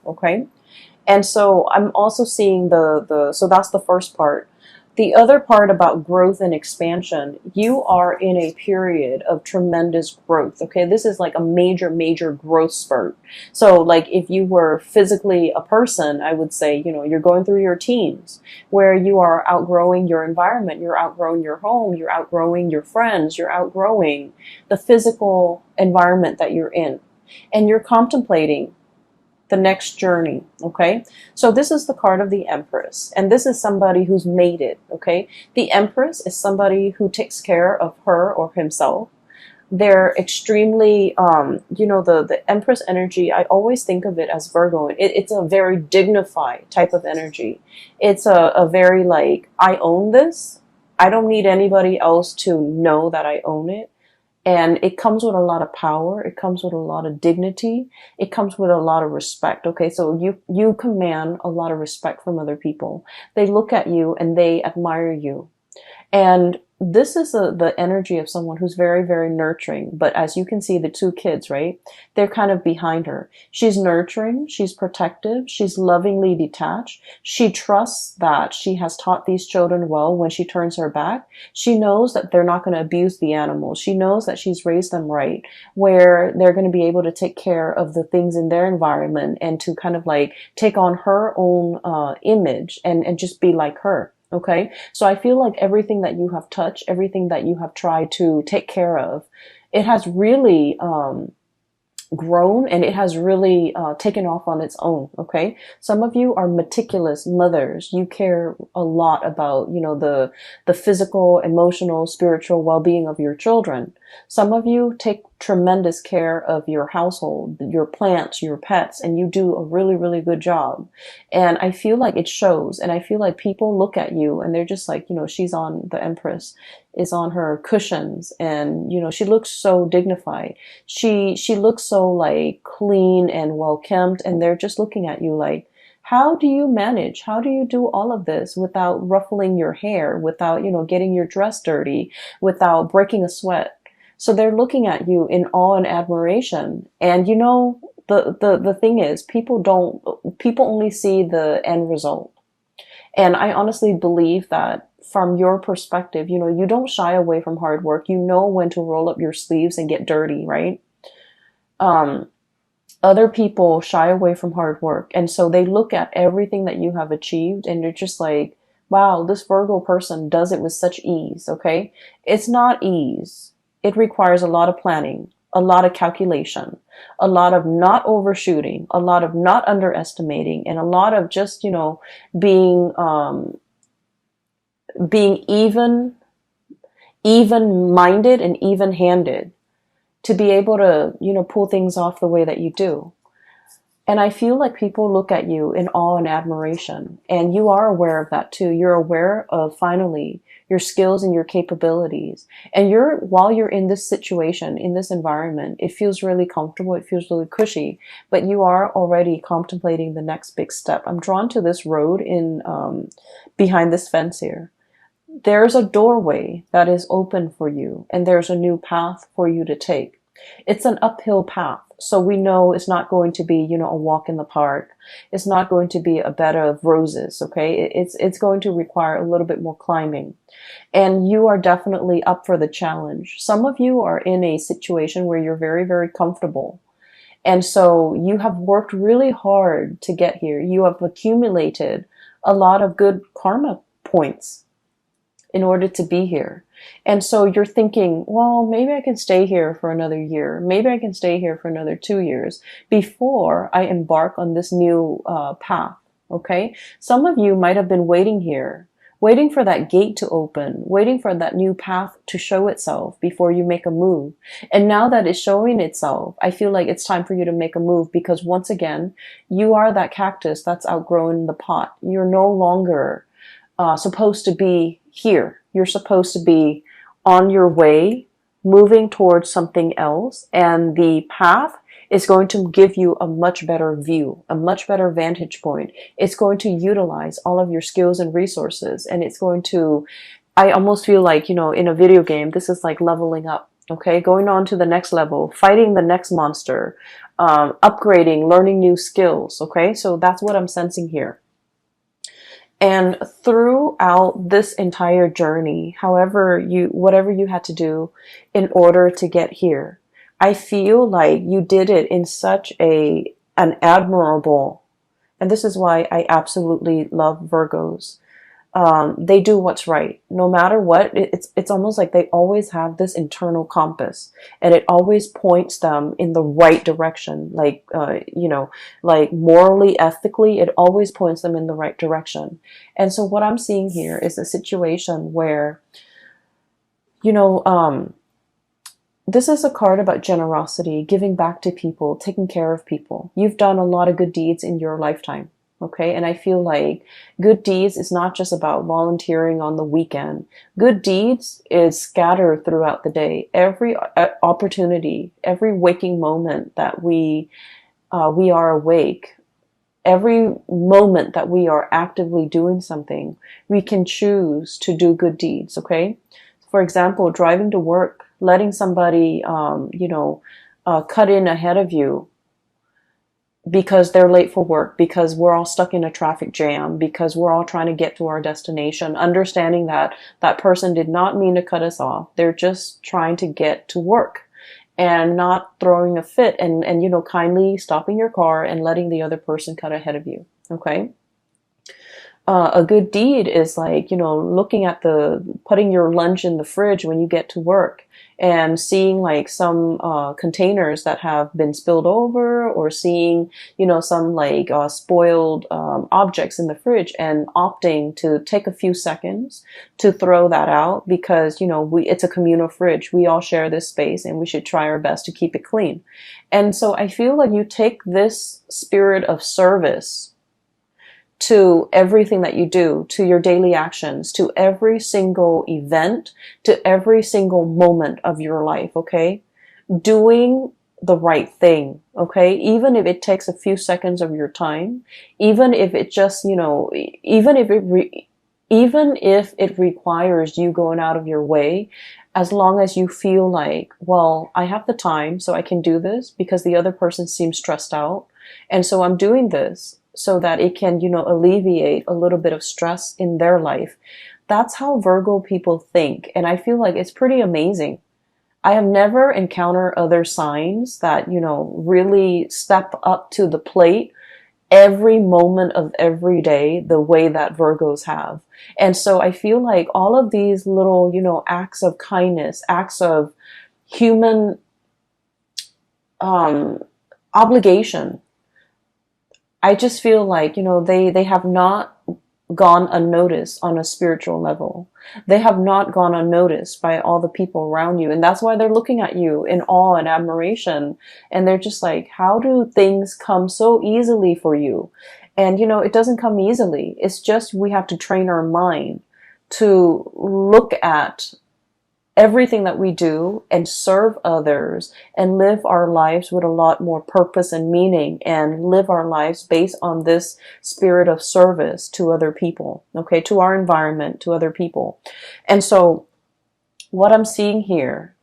Okay. And so I'm also seeing so that's the first part. The other part about growth and expansion, you are in a period of tremendous growth. Okay. This is like a major, major growth spurt. So like if you were physically a person, I would say, you're going through your teens where you are outgrowing your environment. You're outgrowing your home. You're outgrowing your friends. You're outgrowing the physical environment that you're in. And you're contemplating the next journey. Okay. So this is the card of the Empress, and this is somebody who's made it. Okay. The Empress is somebody who takes care of her or himself. They're extremely, the Empress energy, I always think of it as Virgo. It's a very dignified type of energy. It's a very like, I own this. I don't need anybody else to know that I own it. And it comes with a lot of power. It comes with a lot of dignity. It comes with a lot of respect. Okay. So you command a lot of respect from other people. They look at you and they admire you. And this is the energy of someone who's very, very nurturing. But as you can see, the two kids, right? They're kind of behind her. She's nurturing. She's protective. She's lovingly detached. She trusts that she has taught these children well. When she turns her back, she knows that they're not going to abuse the animals. She knows that she's raised them right, where they're going to be able to take care of the things in their environment and to kind of like take on her own image and just be like her. Okay. So I feel like everything that you have touched, everything that you have tried to take care of, it has really, grown, and it has really taken off on its own. Okay. Some of you are meticulous mothers. You care a lot about, the physical, emotional, spiritual well-being of your children. Some of you take tremendous care of your household, your plants, your pets, and you do a really, really good job. And I feel like it shows. And I feel like people look at you and they're just like, she's on, the Empress is on her cushions, and, she looks so dignified. She looks so like clean and well kempt, and they're just looking at you like, how do you manage? How do you do all of this without ruffling your hair, without, getting your dress dirty, without breaking a sweat? So they're looking at you in awe and admiration. And the thing is, people only see the end result. And I honestly believe that from your perspective, you don't shy away from hard work. You know when to roll up your sleeves and get dirty, right? Other people shy away from hard work. And so they look at everything that you have achieved and they're just like, wow, this Virgo person does it with such ease. Okay. It's not ease. It requires a lot of planning, a lot of calculation, a lot of not overshooting, a lot of not underestimating, and a lot of just, being, being even minded and even handed to be able to, pull things off the way that you do. And I feel like people look at you in awe and admiration, and you are aware of that too. You're aware of finally your skills and your capabilities. And while you're in this situation, in this environment, it feels really comfortable. It feels really cushy, but you are already contemplating the next big step. I'm drawn to this road behind this fence here. There's a doorway that is open for you, and there's a new path for you to take. It's an uphill path. So we know it's not going to be, a walk in the park. It's not going to be a bed of roses. Okay. It's going to require a little bit more climbing, and you are definitely up for the challenge. Some of you are in a situation where you're very, very comfortable. And so you have worked really hard to get here. You have accumulated a lot of good karma points in order to be here. And so you're thinking, well, maybe I can stay here for another year. Maybe I can stay here for another 2 years before I embark on this new path. Okay. Some of you might have been waiting here, waiting for that gate to open, waiting for that new path to show itself before you make a move. And now that it's showing itself, I feel like it's time for you to make a move, because once again, you are that cactus that's outgrown the pot. You're no longer supposed to be here. You're supposed to be on your way, moving towards something else, and the path is going to give you a much better view, a much better vantage point. It's going to utilize all of your skills and resources, and it's going to, I almost feel like, in a video game, this is like leveling up. Okay, going on to the next level, fighting the next monster, upgrading, learning new skills. Okay, so that's what I'm sensing here. And throughout this entire journey, whatever you had to do in order to get here, I feel like you did it in such an admirable, and this is why I absolutely love Virgos. They do what's right no matter what. It's almost like they always have this internal compass, and it always points them in the right direction, like like morally, ethically, it always points them in the right direction. And so what I'm seeing here is a situation where, you know this is a card about generosity, giving back to people, taking care of people. You've done a lot of good deeds in your lifetime. Okay. And I feel like good deeds is not just about volunteering on the weekend. Good deeds is scattered throughout the day. Every opportunity, every waking moment that we are awake, every moment that we are actively doing something, we can choose to do good deeds. Okay. For example, driving to work, letting somebody, cut in ahead of you because they're late for work, because we're all stuck in a traffic jam, because we're all trying to get to our destination, understanding that that person did not mean to cut us off. They're just trying to get to work, and not throwing a fit, and kindly stopping your car and letting the other person cut ahead of you. Okay. A good deed is like, looking at putting your lunch in the fridge when you get to work, and seeing like some containers that have been spilled over, or seeing, some like spoiled objects in the fridge, and opting to take a few seconds to throw that out, because, it's a communal fridge. We all share this space, and we should try our best to keep it clean. And so I feel like you take this spirit of service to everything that you do, to your daily actions, to every single event, to every single moment of your life. Okay. Doing the right thing. Okay. Even if it takes a few seconds of your time, even if it just, even if it requires you going out of your way, as long as you feel like, well, I have the time, so I can do this because the other person seems stressed out. And so I'm doing this so that it can, alleviate a little bit of stress in their life. That's how Virgo people think. And I feel like it's pretty amazing. I have never encountered other signs that, really step up to the plate every moment of every day the way that Virgos have. And so I feel like all of these little, acts of kindness, acts of human obligation, I just feel like, they have not gone unnoticed on a spiritual level. They have not gone unnoticed by all the people around you. And that's why they're looking at you in awe and admiration. And they're just like, how do things come so easily for you? And, it doesn't come easily. It's just we have to train our mind to look at everything that we do and serve others and live our lives with a lot more purpose and meaning, and live our lives based on this spirit of service to other people, okay, to our environment, to other people. And so what I'm seeing here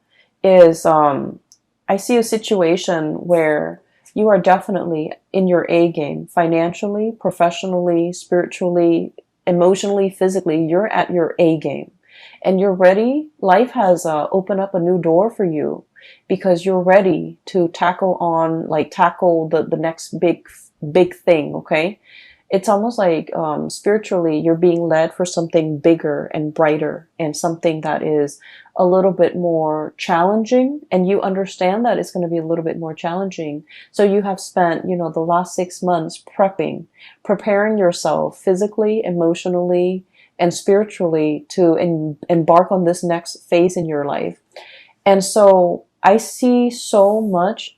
is I see a situation where you are definitely in your A game, financially, professionally, spiritually, emotionally, physically. You're at your A game. And you're ready. Life has opened up a new door for you, because you're ready to tackle the next big thing. Okay. It's almost like, spiritually, you're being led for something bigger and brighter, and something that is a little bit more challenging. And you understand that it's going to be a little bit more challenging. So you have spent, the last 6 months preparing yourself physically, emotionally, and spiritually to embark on this next phase in your life. And so I see so much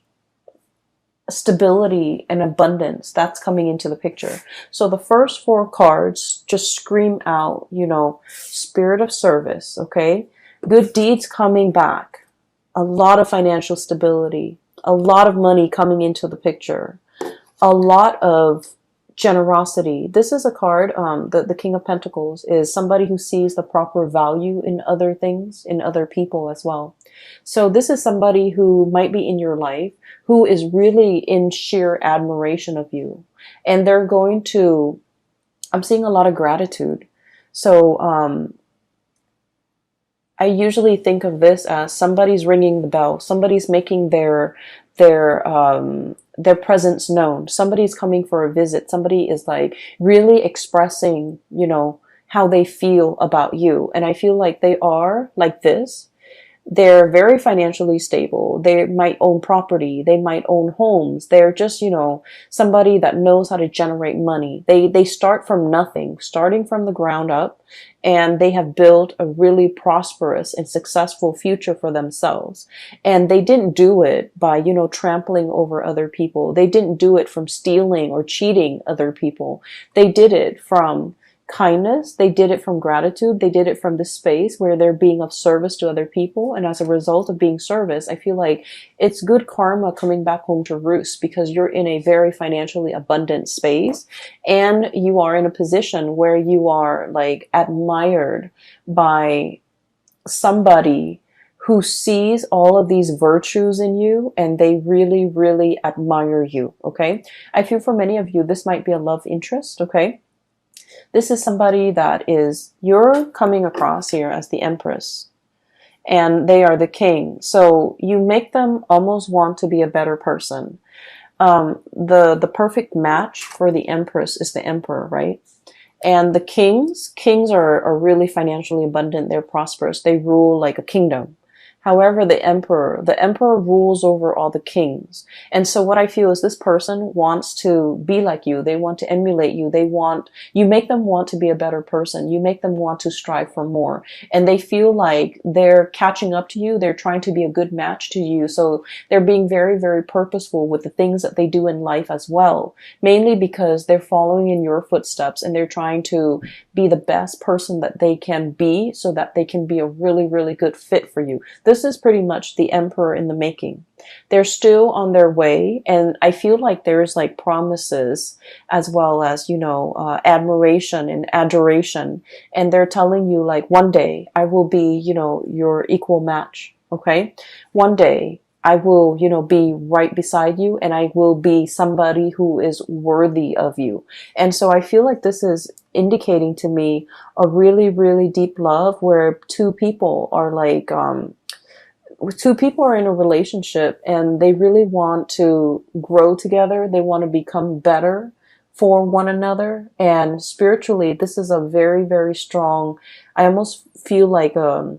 stability and abundance that's coming into the picture. So the first 4 cards just scream out, spirit of service. Okay. Good deeds coming back, a lot of financial stability, a lot of money coming into the picture, a lot of Generosity. This is a card, the King of Pentacles is somebody who sees the proper value in other things, in other people as well. So this is somebody who might be in your life, who is really in sheer admiration of you. And they're going to, I'm seeing a lot of gratitude. So, I usually think of this as somebody's ringing the bell, somebody's making their presence known, somebody's coming for a visit, somebody is like really expressing, you know, how they feel about you. And I feel like they are like this. They're very financially stable. They might own property. They might own homes. They're just, you know, somebody that knows how to generate money. They start from nothing, starting from the ground up, and they have built a really prosperous and successful future for themselves. And they didn't do it by, you know, trampling over other people. They didn't do it from stealing or cheating other people. They did it from kindness. They did it from gratitude. They did it from the space where they're being of service to other people. And as a result of being service, I feel like it's good karma coming back home to roost, because you're in a very financially abundant space and you are in a position where you are like admired by somebody who sees all of these virtues in you, and they really, really admire you. Okay. I feel for many of you, this might be a love interest. Okay. This is somebody that is, you're coming across here as the Empress, and they are the King. So you make them almost want to be a better person. The perfect match for the Empress is the Emperor, right? And the kings are really financially abundant. They're prosperous. They rule like a kingdom. However, the emperor rules over all the kings. And so what I feel is this person wants to be like you. They want to emulate you. You make them want to be a better person. You make them want to strive for more. And they feel like they're catching up to you. They're trying to be a good match to you. So they're being very, very purposeful with the things that they do in life as well. Mainly because they're following in your footsteps, and they're trying to be the best person that they can be so that they can be a really, really good fit for you. This is pretty much the Emperor in the making. They're still on their way, and I feel like there's like promises as well as, you know, admiration and adoration. And they're telling you like, one day I will be, you know, your equal match. Okay. One day I will, you know, be right beside you, and I will be somebody who is worthy of you. And so I feel like this is indicating to me a really, really deep love where two people are in a relationship, and they really want to grow together. They want to become better for one another. And spiritually, this is a very, very strong, I almost feel like a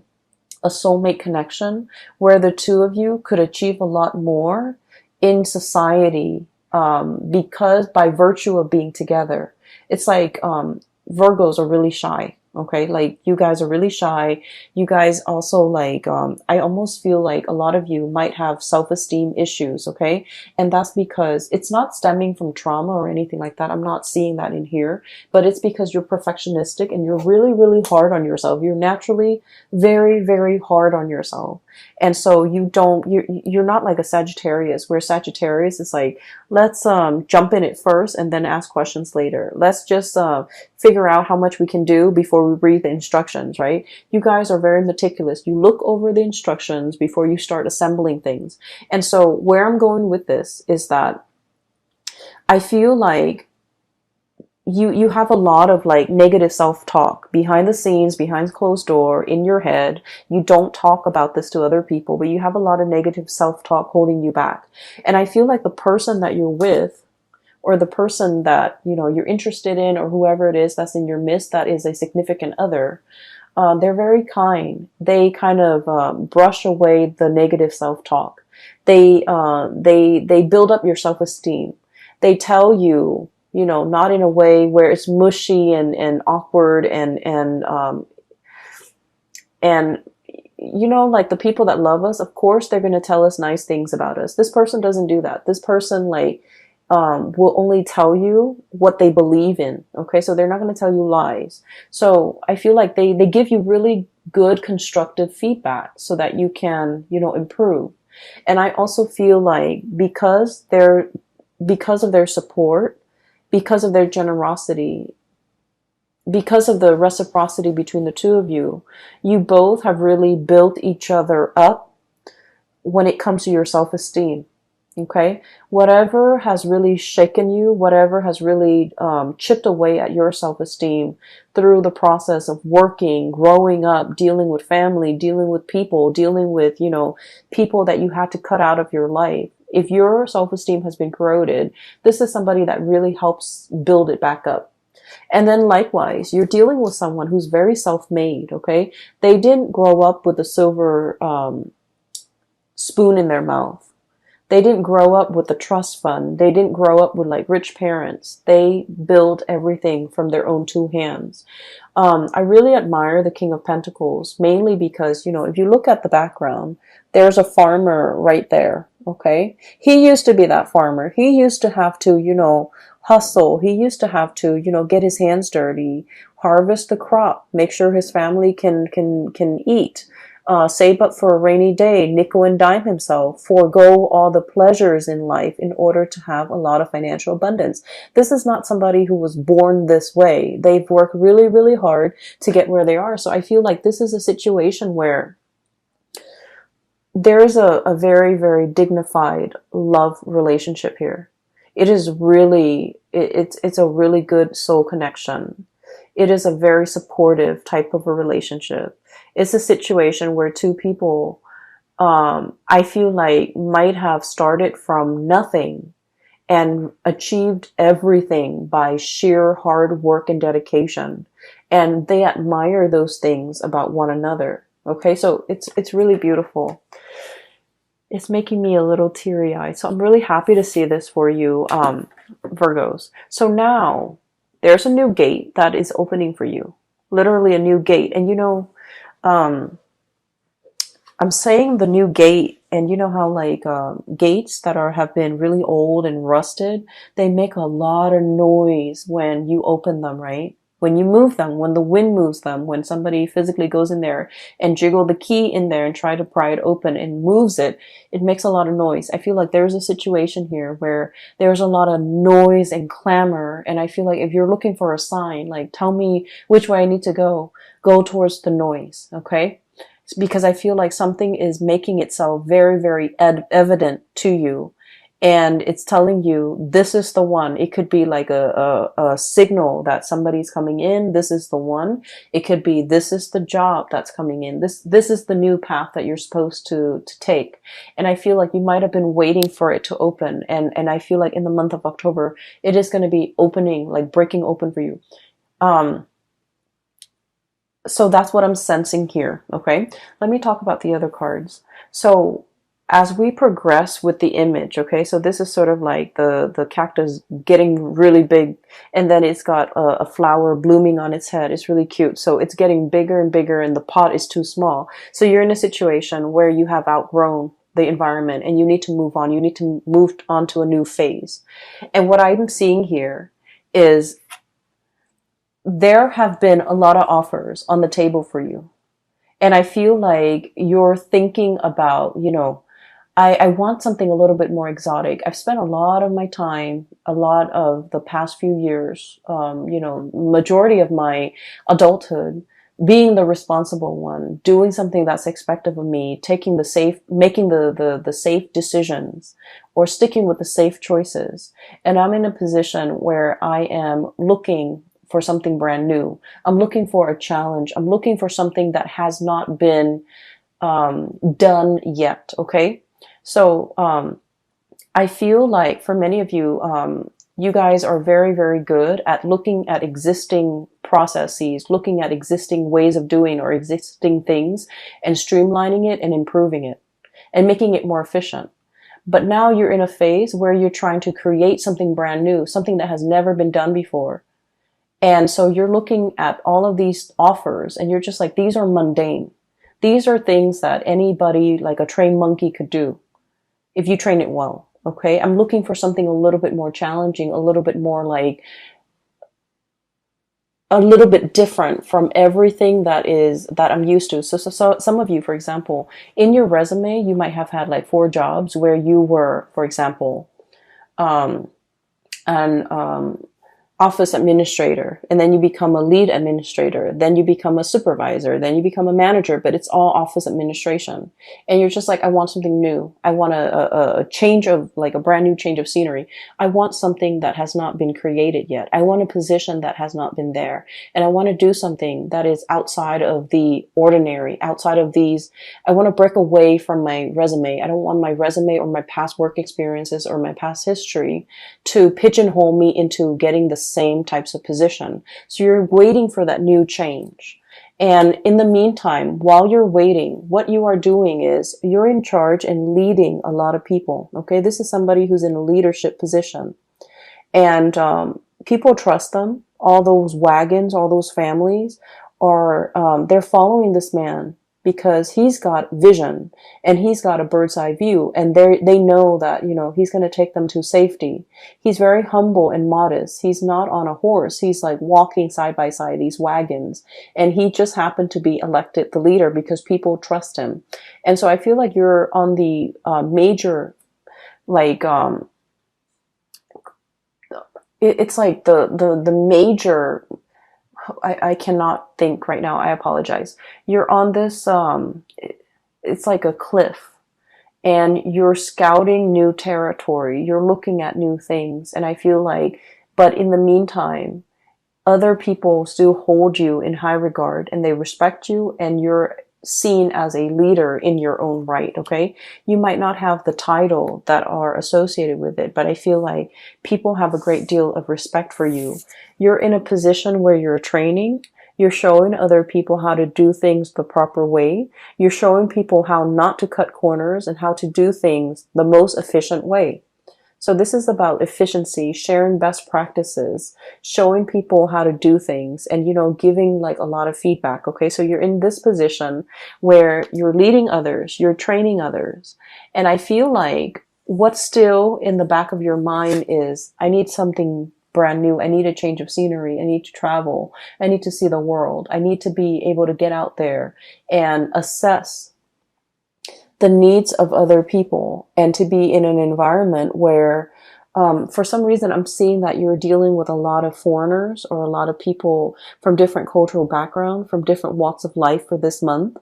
soulmate connection where the two of you could achieve a lot more in society, because by virtue of being together. It's like Virgos are really shy. Okay, like you guys are really shy. You guys also like, I almost feel like a lot of you might have self-esteem issues. Okay, and that's because it's not stemming from trauma or anything like that. I'm not seeing that in here, but it's because you're perfectionistic and you're really, really hard on yourself. You're naturally very, very hard on yourself. And so you're not like a Sagittarius, where Sagittarius is like, let's jump in it first and then ask questions later. Let's just figure out how much we can do before we read the instructions, right? You guys are very meticulous. You look over the instructions before you start assembling things. And so where I'm going with this is that I feel like you have a lot of like negative self-talk behind the scenes, behind closed door, in your head. You don't talk about this to other people, but you have a lot of negative self-talk holding you back. And I feel like the person that you're with, or the person that, you know, you're interested in, or whoever it is that's in your midst that is a significant other, they're very kind. They kind of brush away the negative self-talk. They build up your self-esteem. They tell you, you know, not in a way where it's mushy and awkward and you know, like the people that love us, of course, they're going to tell us nice things about us. This person doesn't do that. This person like will only tell you what they believe in. Okay, so they're not going to tell you lies. So I feel like they give you really good constructive feedback so that you can, you know, improve. And I also feel like because of their support because of their generosity, because of the reciprocity between the two of you, you both have really built each other up when it comes to your self-esteem. Okay, whatever has really shaken you, whatever has really chipped away at your self-esteem through the process of working, growing up, dealing with family, dealing with people, dealing with, people that you had to cut out of your life. If your self-esteem has been corroded, this is somebody that really helps build it back up. And then likewise, you're dealing with someone who's very self-made, okay? They didn't grow up with a silver spoon in their mouth. They didn't grow up with a trust fund. They didn't grow up with like rich parents. They build everything from their own two hands. I really admire the King of Pentacles, mainly because, if you look at the background, there's a farmer right there. Okay. He used to be that farmer. He used to have to, hustle. He used to have to, get his hands dirty, harvest the crop, make sure his family can eat. Save up for a rainy day, nickel and dime himself, forego all the pleasures in life in order to have a lot of financial abundance. This is not somebody who was born this way. They've worked really, really hard to get where they are. So I feel like this is a situation where there is a very, very dignified love relationship here. It is really, it's a really good soul connection. It is a very supportive type of a relationship. It's a situation where two people, I feel like, might have started from nothing and achieved everything by sheer hard work and dedication. And they admire those things about one another. Okay, so it's really beautiful. It's making me a little teary-eyed. So I'm really happy to see this for you, Virgos. So now there's a new gate that is opening for you. Literally a new gate. And I'm saying the new gate, and you know how like gates that have been really old and rusted, they make a lot of noise when you open them, right? When you move them, when the wind moves them, when somebody physically goes in there and jiggle the key in there and try to pry it open and moves it, it makes a lot of noise. I feel like there's a situation here where there's a lot of noise and clamor. And I feel like if you're looking for a sign, like tell me which way I need to go towards the noise. Okay. It's because I feel like something is making itself very, very evident to you. And it's telling you, this is the one. It could be like a signal that somebody's coming in. This is the one. It could be, this is the job that's coming in. This is the new path that you're supposed to take. And I feel like you might have been waiting for it to open. And I feel like in the month of October, it is going to be opening, like breaking open for you. So that's what I'm sensing here. Okay. Let me talk about the other cards. So as we progress with the image, okay, so this is sort of like the cactus getting really big, and then it's got a flower blooming on its head. It's really cute. So it's getting bigger and bigger, and the pot is too small. So you're in a situation where you have outgrown the environment and you need to move on. You need to move on to a new phase. And what I'm seeing here is there have been a lot of offers on the table for you. And I feel like you're thinking about, I want something a little bit more exotic. I've spent a lot of my time, a lot of the past few years, majority of my adulthood, being the responsible one, doing something that's expected of me, making the safe decisions, or sticking with the safe choices. And I'm in a position where I am looking for something brand new. I'm looking for a challenge. I'm looking for something that has not been done yet. Okay. So, I feel like for many of you, you guys are very, very good at looking at existing processes, looking at existing ways of doing or existing things and streamlining it and improving it and making it more efficient. But now you're in a phase where you're trying to create something brand new, something that has never been done before. And so you're looking at all of these offers and you're just like, these are mundane. These are things that anybody, like a trained monkey, could do if you train it well. Okay. I'm looking for something a little bit more challenging, a little bit more like a little bit different from everything that I'm used to. So some of you, for example, in your resume, you might have had like 4 jobs where you were, for example, office administrator, and then you become a lead administrator, then you become a supervisor, then you become a manager, but it's all office administration. And you're just like, I want something new. I want a change of, like a brand new change of scenery. I want something that has not been created yet. I want a position that has not been there. And I want to do something that is outside of the ordinary, outside of these. I want to break away from my resume. I don't want my resume or my past work experiences or my past history to pigeonhole me into getting the same types of position. So you're waiting for that new change. And in the meantime, while you're waiting, what you are doing is you're in charge and leading a lot of people. Okay. This is somebody who's in a leadership position, and people trust them. All those wagons, all those families are, they're following this man because he's got vision and he's got a bird's eye view, and they know that, you know, he's going to take them to safety. He's very humble and modest. He's not on a horse. He's like walking side by side these wagons, and he just happened to be elected the leader because people trust him. And so I feel like you're on the major, like, it's like the major, I cannot think right now. I apologize. You're on this, it's like a cliff, and you're scouting new territory. You're looking at new things. And I feel like, but in the meantime, other people still hold you in high regard and they respect you, and you're seen as a leader in your own right. Okay. You might not have the title that are associated with it, but I feel like people have a great deal of respect for you. You're in a position where you're training. You're showing other people how to do things the proper way. You're showing people how not to cut corners and how to do things the most efficient way. So this is about efficiency, sharing best practices, showing people how to do things, and, you know, giving like a lot of feedback. Okay. So you're in this position where you're leading others, you're training others. And I feel like what's still in the back of your mind is, I need something brand new. I need a change of scenery. I need to travel. I need to see the world. I need to be able to get out there and assess the needs of other people, and to be in an environment where, for some reason, I'm seeing that you're dealing with a lot of foreigners or a lot of people from different cultural background, from different walks of life for this month.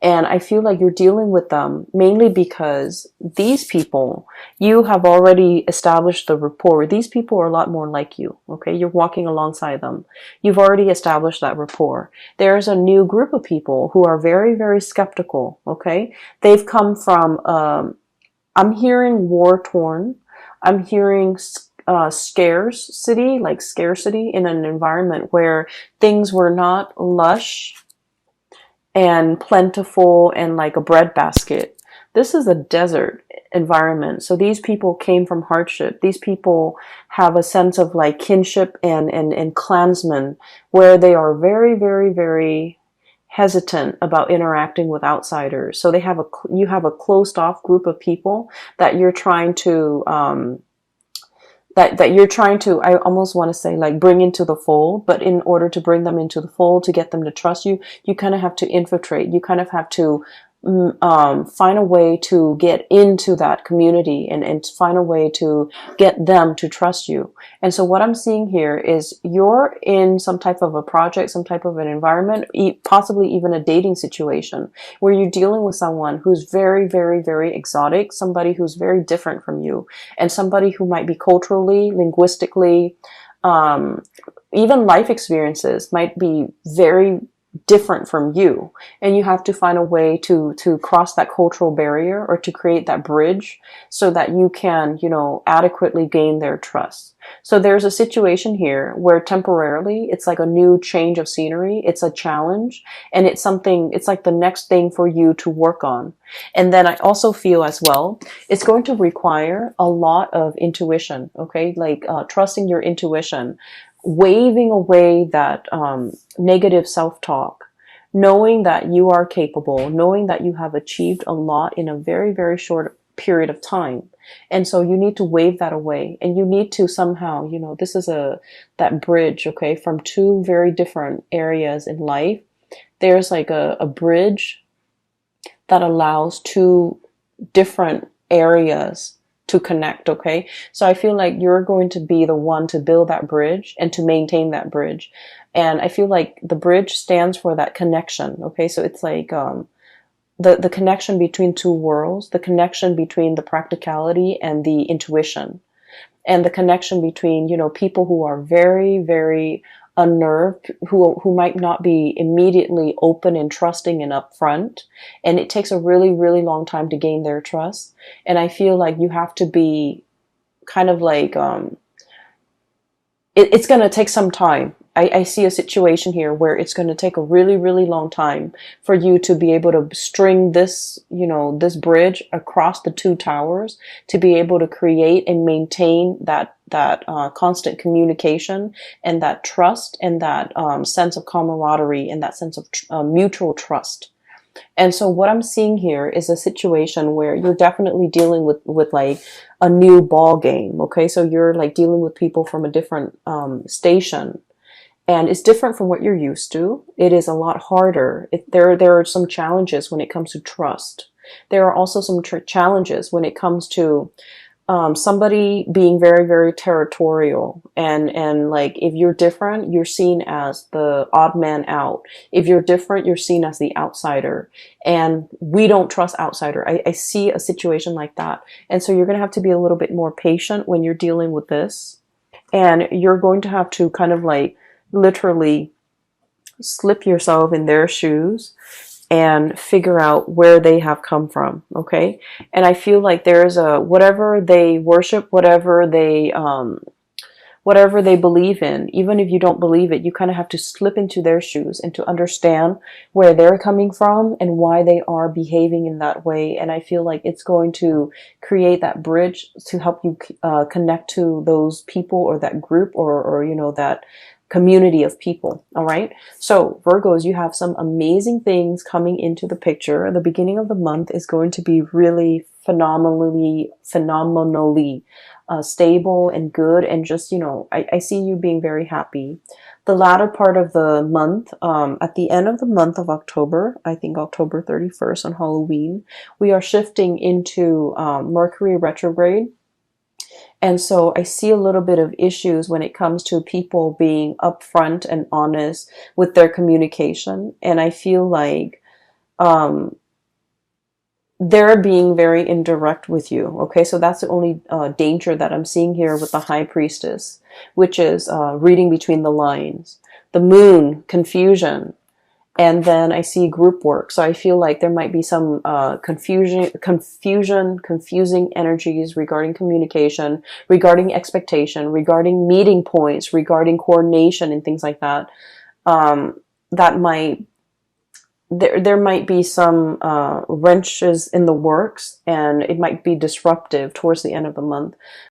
And I feel like you're dealing with them mainly because these people, you have already established the rapport. These people are a lot more like you. Okay. You're walking alongside them. You've already established that rapport. There's a new group of people who are very, very skeptical. Okay. They've come from, I'm hearing war torn. I'm hearing, scarcity, like scarcity in an environment where things were not lush and plentiful and like a breadbasket. This is a desert environment. So these people came from hardship. These people have a sense of like kinship and clansmen, where they are very, very, very hesitant about interacting with outsiders. So you have a closed off group of people that you're trying to, that you're trying to, I almost want to say, like, bring into the fold. But in order to bring them into the fold, to get them to trust you, you kind of have to infiltrate. You kind of have to find a way to get into that community, and find a way to get them to trust you. And so what I'm seeing here is you're in some type of a project, some type of an environment, possibly even a dating situation, where you're dealing with someone who's very, very, very exotic, somebody who's very different from you, and somebody who might be culturally, linguistically, even life experiences might be very different from you, and you have to find a way to cross that cultural barrier, or to create that bridge, so that you can, you know, adequately gain their trust. So there's a situation here where temporarily it's like a new change of scenery. It's a challenge, and it's something, it's like the next thing for you to work on. And then I also feel as well, it's going to require a lot of intuition. Okay. Like, trusting your intuition, waving away that negative self-talk, knowing that you are capable, knowing that you have achieved a lot in a very, very short period of time. And so you need to wave that away, and you need to somehow, you know, this is that bridge, okay, from two very different areas in life. There's like a bridge that allows two different areas to connect, okay? So I feel like you're going to be the one to build that bridge and to maintain that bridge. And I feel like the bridge stands for that connection, okay? So it's like the connection between two worlds, the connection between the practicality and the intuition, and the connection between, you know, people who are very, very unnerved, who might not be immediately open and trusting and upfront, and it takes a really, really long time to gain their trust. And I feel like you have to be kind of like it's going to take some time. I see a situation here where it's going to take a really, really long time for you to be able to string this, you know, this bridge across the two towers, to be able to create and maintain that constant communication and that trust and that sense of camaraderie and that sense of mutual trust. And so what I'm seeing here is a situation where you're definitely dealing with like a new ball game. Okay. So you're like dealing with people from a different, station, and it's different from what you're used to. It is a lot harder. There are some challenges when it comes to trust. There are also some challenges when it comes to somebody being very, very territorial, and like if you're different, you're seen as the odd man out. If you're different, you're seen as the outsider, and we don't trust outsider. I see a situation like that, and so you're going to have to be a little bit more patient when you're dealing with this, and you're going to have to kind of like literally slip yourself in their shoes and figure out where they have come from, okay? And I feel like there's a, whatever they worship, whatever they believe in, even if you don't believe it, you kind of have to slip into their shoes and to understand where they're coming from and why they are behaving in that way. And I feel like it's going to create that bridge to help you connect to those people or that group, or you know, that community of people. All right. So Virgos, you have some amazing things coming into the picture. The beginning of the month is going to be really phenomenally stable and good. And just, you know, I see you being very happy. The latter part of the month, at the end of the month of October, I think October 31st on Halloween, we are shifting into Mercury retrograde. And so I see a little bit of issues when it comes to people being upfront and honest with their communication. And I feel like they're being very indirect with you. Okay, so that's the only danger that I'm seeing here with the High Priestess, which is reading between the lines. The Moon, confusion. And then I see group work. So I feel like there might be some confusing energies regarding communication, regarding expectation, regarding meeting points, regarding coordination and things like that. That might, there might be some wrenches in the works, and it might be disruptive towards the end of the month.